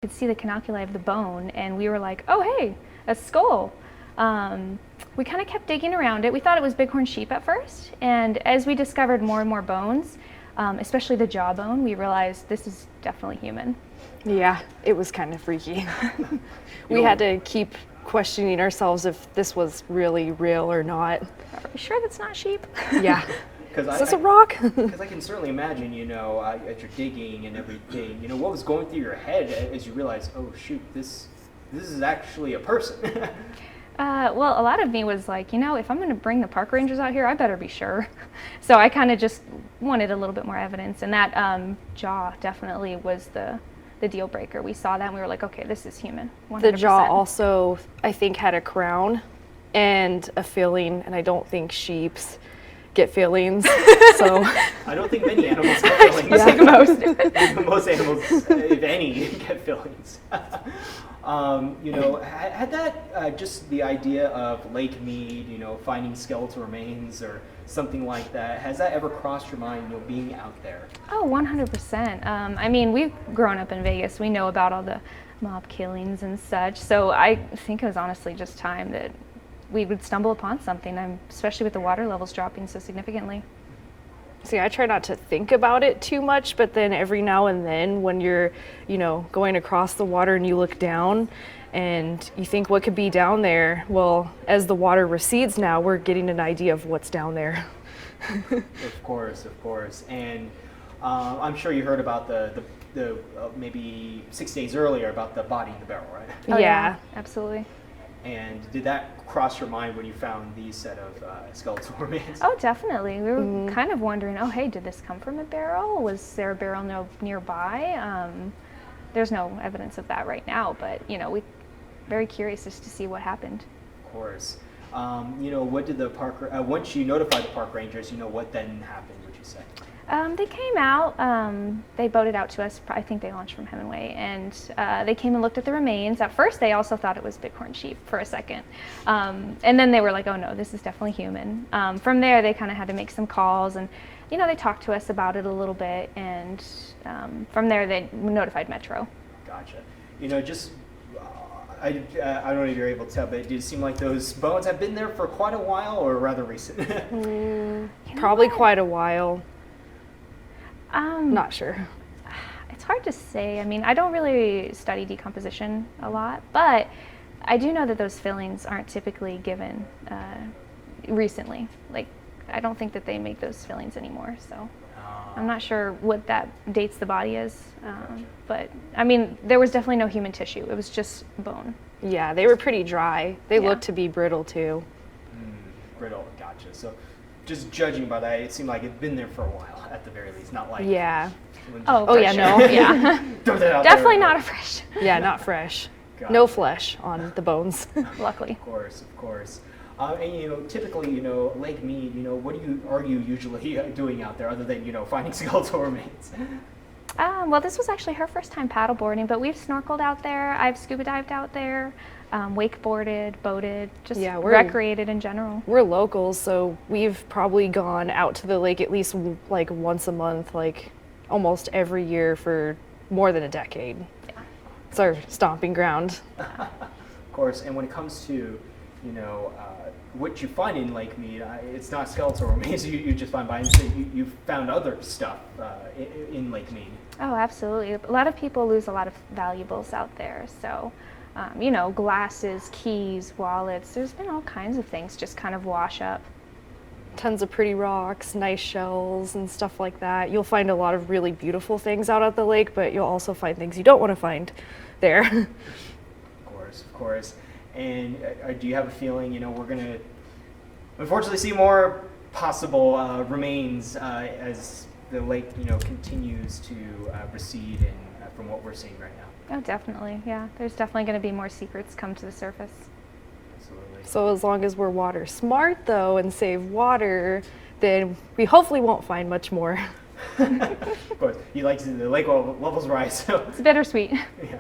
could see the canaliculi of the bone, and we were like, oh hey, a skull. We kind of kept digging around it. We thought it was bighorn sheep at first, and as we discovered more and more bones, especially the jawbone, we realized this is definitely human. Yeah, it was kind of freaky. We had to keep questioning ourselves if this was really real or not. Are we sure that's not sheep? Yeah. Is this a rock? Because I can certainly imagine, as you're digging and everything, what was going through your head as you realized, oh shoot, this is actually a person. Well, a lot of me was like, if I'm going to bring the park rangers out here, I better be sure. So I kind of just wanted a little bit more evidence, and that jaw definitely was the deal breaker. We saw that and we were like, okay, this is human, 100%. The jaw also, I think, had a crown and a filling, and I don't think sheep's get fillings. So I don't think many animals get fillings. I think most. Most animals, if any, get fillings. Had that just the idea of Lake Mead, finding skeletal remains or something like that, has that ever crossed your mind, being out there? Oh, 100%. I mean, we've grown up in Vegas. We know about all the mob killings and such. So I think it was honestly just time that we would stumble upon something, especially with the water levels dropping so significantly. See, I try not to think about it too much, but then every now and then when you're, going across the water and you look down and you think what could be down there, well, as the water recedes now, we're getting an idea of what's down there. Of course. And I'm sure you heard about the maybe 6 days earlier about the body in the barrel, right? Oh, yeah, absolutely. And did that cross your mind when you found these set of skeletal remains? Oh, definitely. We were kind of wondering, oh, hey, did this come from a barrel? Was there a barrel nearby? There's no evidence of that right now, but, we're very curious just to see what happened. Of course. What did the park, once you notified the park rangers, what then happened, would you say? They came out, they boated out to us, I think they launched from Hemingway, and they came and looked at the remains. At first they also thought it was bighorn sheep for a second, and then they were like, oh no, this is definitely human. From there they kind of had to make some calls, and they talked to us about it a little bit, and from there they notified Metro. Gotcha. I don't know if you're able to tell, but did it seem like those bones have been there for quite a while or rather recent? Probably quite a while. Not sure. It's hard to say. I mean, I don't really study decomposition a lot, but I do know that those fillings aren't typically given recently. Like, I don't think that they make those fillings anymore, so I'm not sure what that dates the body is. But, I mean, there was definitely no human tissue. It was just bone. Yeah, they were pretty dry. They looked to be brittle, too. Brittle, gotcha. So just judging by that, it seemed like it'd been there for a while, at the very least, not like... Yeah. Oh yeah, no, yeah. Definitely not a fresh. Yeah, not fresh. Gotcha. No flesh on the bones. Luckily. Of course. And typically, Lake Mead, what are you usually doing out there other than, finding skeletal remains? Well, this was actually her first time paddleboarding, but we've snorkeled out there. I've scuba dived out there, wakeboarded, boated, just recreated in general. We're locals, so we've probably gone out to the lake at least like once a month, like almost every year for more than a decade. Yeah. It's our stomping ground. Of course, and when it comes to, what you find in Lake Mead, it's not skeletal remains you just find by, so you found other stuff in Lake Mead. Oh, absolutely. A lot of people lose a lot of valuables out there, so glasses, keys, wallets, there's been all kinds of things just kind of wash up. Tons of pretty rocks, nice shells and stuff like that. You'll find a lot of really beautiful things out at the lake, but you'll also find things you don't want to find there. Of course. And do you have a feeling, we're going to unfortunately see more possible remains as the lake, continues to recede and from what we're seeing right now? Oh, definitely, yeah. There's definitely going to be more secrets come to the surface. Absolutely. So as long as we're water smart, though, and save water, then we hopefully won't find much more. Of course, you like to see the lake levels rise. So. It's bittersweet. Yeah.